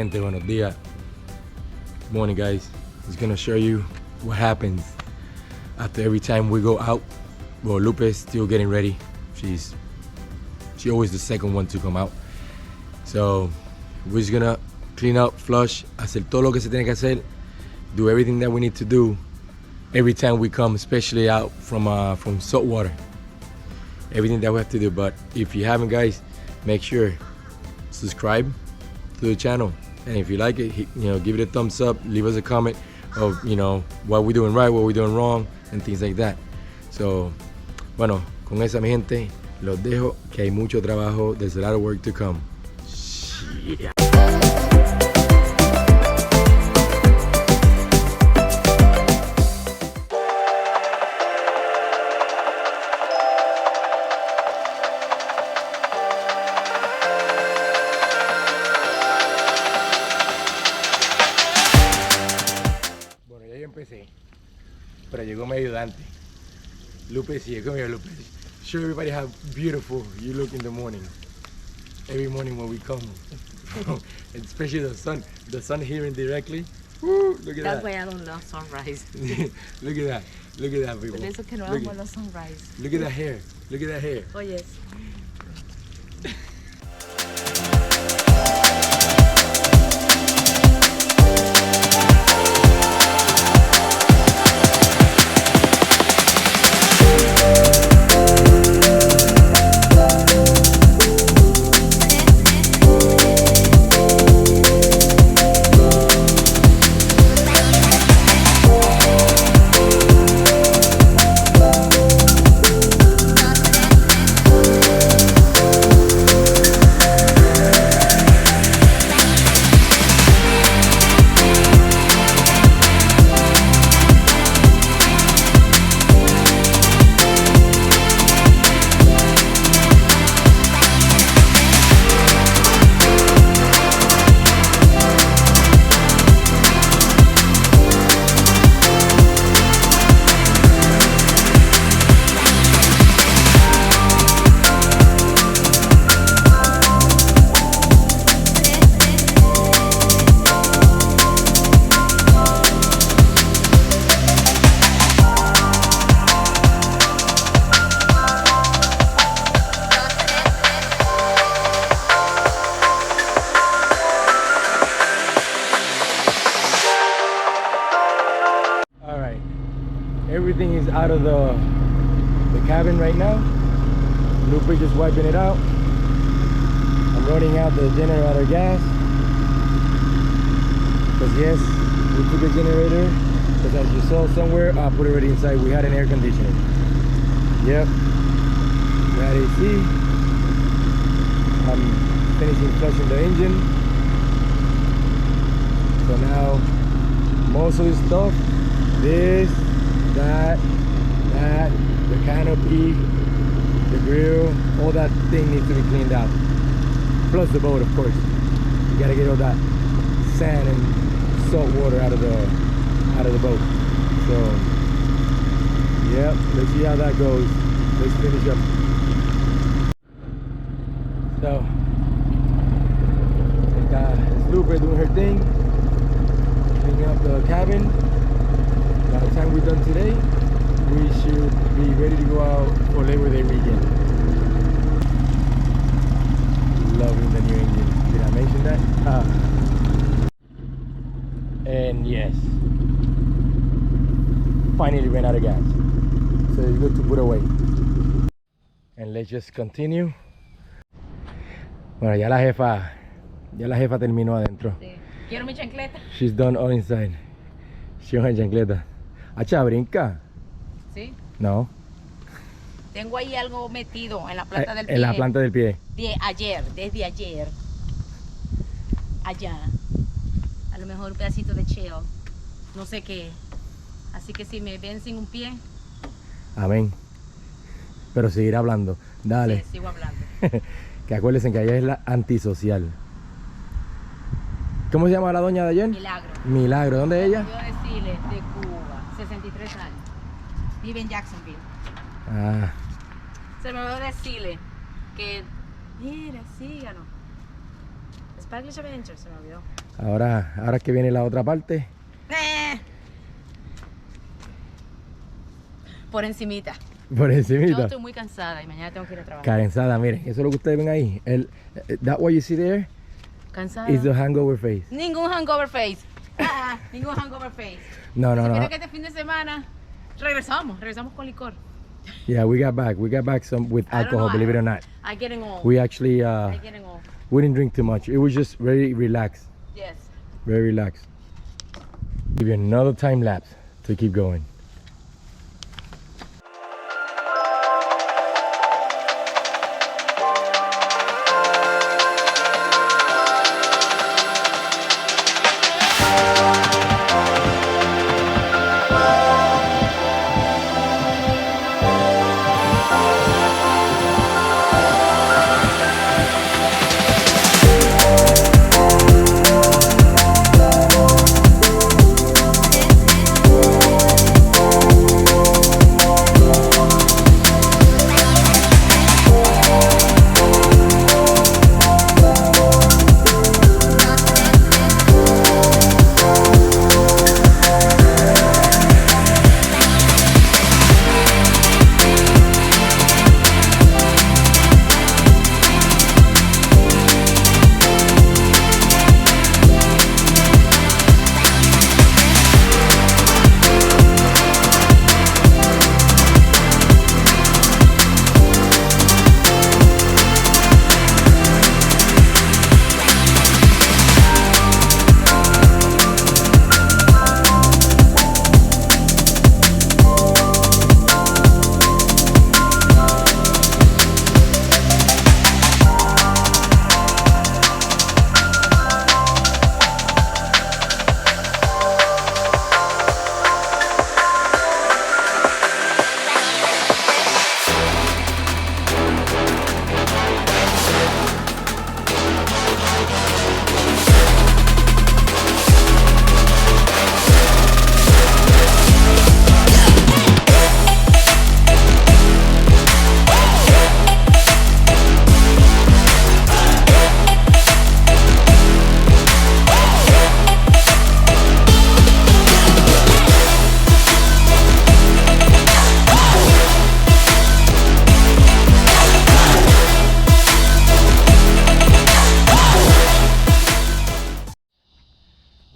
gente, buenos días. Morning, guys. Just gonna show you what happens after every time we go out. Well, Lupe is still getting ready. She's always the second one to come out. So we're just gonna clean up, flush, hacer todo lo que se tiene que hacer, do everything that we need to do every time we come, especially out from salt water. Everything that we have to do. But if you haven't, guys, make sure subscribe to the channel, and if you like it, give it a thumbs up, leave us a comment of what we're doing right, what we're doing wrong, and things like that. So, bueno, con esa, mi gente, los dejo, que hay mucho trabajo. There's a lot of work to come. Yeah. Empecé, pero llegó mi ayudante. Lupe sigue, come here, Lupe. Show everybody how beautiful you look in the morning. Every morning when we come. And especially the sun here indirectly. Woo, look at that. That's why I don't love sunrise. Look at that, people. Por eso que no amo los sunrise. Look at that hair, look at that hair. Oh, yes. Everything is out of the cabin right now. Lupe just wiping it out. I'm running out the generator gas. Because yes, we took a generator. Because as you saw somewhere, I put it already inside. We had an air conditioner. Yep. We had AC. I'm finishing flushing the engine. So now most of this stuff, this, that, the canopy, the grill, all that thing needs to be cleaned out. Plus the boat, of course. You gotta get all that sand and salt water out of the boat. So, yep, let's see how that goes. Let's finish up. So, it's Lupe doing her thing, cleaning up the cabin. By the time we're done today, we should be ready to go out for Labor Day weekend. Loving the new engine. Did I mention that? And yes, finally ran out of gas. So it's good to put away. And let's just continue. Bueno, ya la jefa terminó adentro. Sí. Quiero mi chancleta. She's done all inside. She wants her chancleta. Acha, brinca. ¿Sí? No. Tengo ahí algo metido en la planta del pie. En la planta del pie. Desde ayer. Allá. A lo mejor un pedacito de shell. No sé qué. Así que si me ven sin un pie. Amén. Pero seguir hablando. Dale. Sí, sigo hablando. Que acuérdense que allá es la antisocial. ¿Cómo se llama la doña de ayer? Milagro. Milagro. ¿Dónde es ella? Yo decirle, de Cuba, 63 años. Vive en Jacksonville. Ah. Se me olvidó decirle que, mira, síganos. Spanglish Adventures, se me olvidó. Ahora que viene la otra parte. Por encimita. Por encimita. Yo estoy muy cansada y mañana tengo que ir a trabajar. Cansada, miren, eso es lo que ustedes ven ahí. That what you see there Cansada. is the hangover face. Ningún hangover face. Ningún hangover face. No. Espero que este fin de semana regresamos con licor. Yeah, we got back some with I don't alcohol, know, believe it or not. I getting old. We actually I getting old. we didn't drink too much. It was just very relaxed. Yes. Very relaxed. Give you another time lapse to keep going.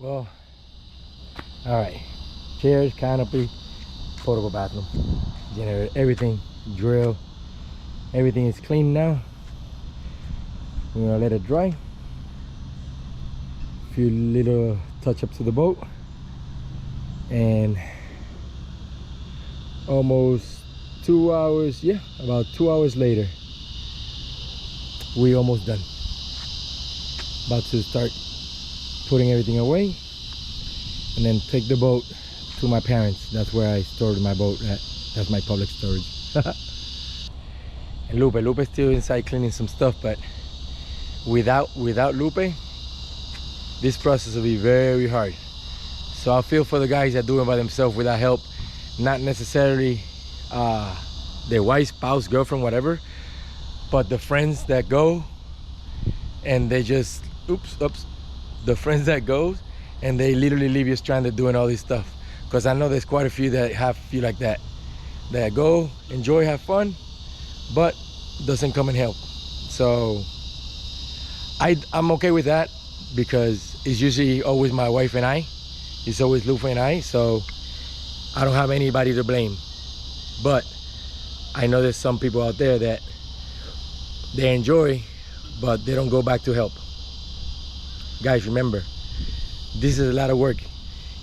Well, all right. Chairs, canopy, portable bathroom, generator, everything, drill, everything is clean now. We're gonna let it dry. Few little touch-ups to the boat, and almost 2 hours, yeah, about 2 hours later, we almost done. About to start putting everything away and then take the boat to my parents. That's where I stored my boat at. That's my public storage. And Lupe's still inside cleaning some stuff, but without Lupe, this process will be very hard. So I feel for the guys that do it by themselves without help, not necessarily their wife, spouse, girlfriend, whatever, but the friends that go and they just the friends that go and they literally leave you stranded doing all this stuff. Because I know there's quite a few that feel like that go, enjoy, have fun, but doesn't come and help. So I'm okay with that, because it's usually always my wife and I. It's always Lupe and I, so I don't have anybody to blame. But I know there's some people out there that they enjoy, but they don't go back to help. Guys, remember, this is a lot of work.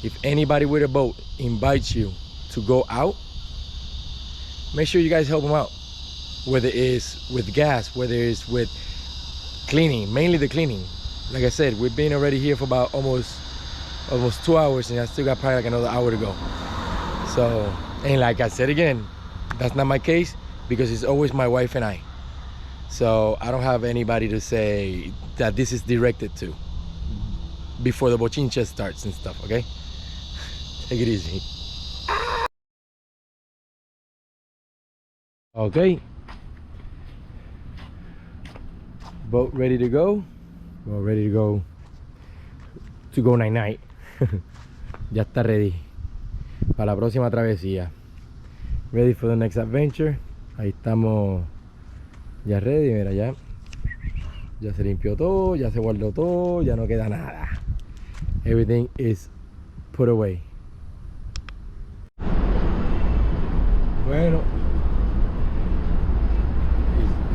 If anybody with a boat invites you to go out, make sure you guys help them out. Whether it's with gas, whether it's with cleaning, mainly the cleaning. Like I said, we've been already here for about almost 2 hours, and I still got probably like another hour to go. So, and like I said again, that's not my case, because it's always my wife and I. So I don't have anybody to say that this is directed to before the bochincha starts and stuff, okay? Take it easy. Okay. Boat ready to go. We're ready to go night night. Ya está ready para la próxima travesía. Ready for the next adventure. Ahí estamos ya ready, mira, ya se limpió todo, ya se guardó todo, ya no queda nada. Everything is put away. Bueno,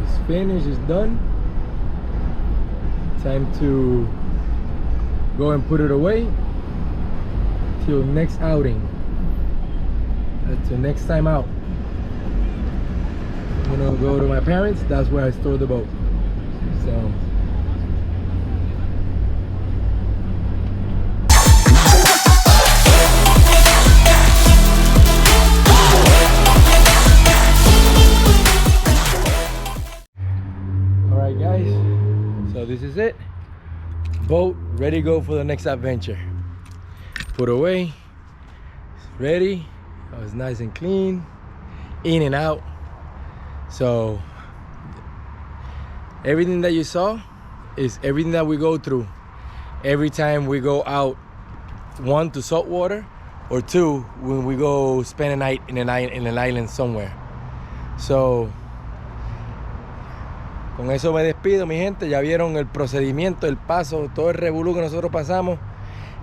it's finished, it's done. Time to go and put it away till next outing. Till next time out. I'm gonna go to my parents. That's where I store the boat. So alright guys, so this is it. Boat ready to go for the next adventure. Put away, it's ready. It was nice and clean, in and out. So everything that you saw is everything that we go through every time we go out, one, to salt water, or two, when we go spend a night in an island somewhere. So con eso me despido, mi gente. Ya vieron el procedimiento, el paso, todo el revolú que nosotros pasamos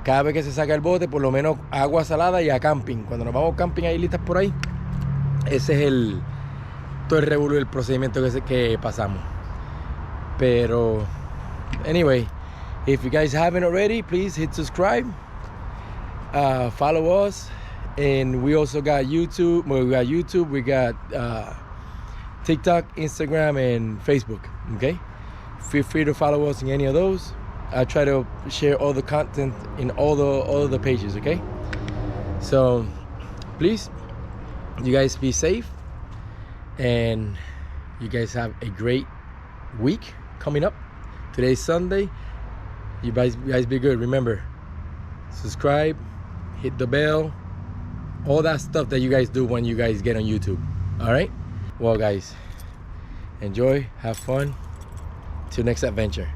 cada vez que se saca el bote, por lo menos agua salada y a camping. Cuando nos vamos camping ahí listas por ahí, ese es todo el revolú, el procedimiento que pasamos. Pero anyway, if you guys haven't already, please hit subscribe, follow us, and we also got YouTube. We got TikTok, Instagram, and Facebook. Okay, feel free to follow us in any of those. I try to share all the content in all the pages. Okay, so please, you guys be safe, and you guys have a great week coming up. Today's Sunday. You guys be good. Remember, subscribe, hit the bell, all that stuff that you guys do when you guys get on YouTube. All right. Well, guys, enjoy, have fun. Till next adventure.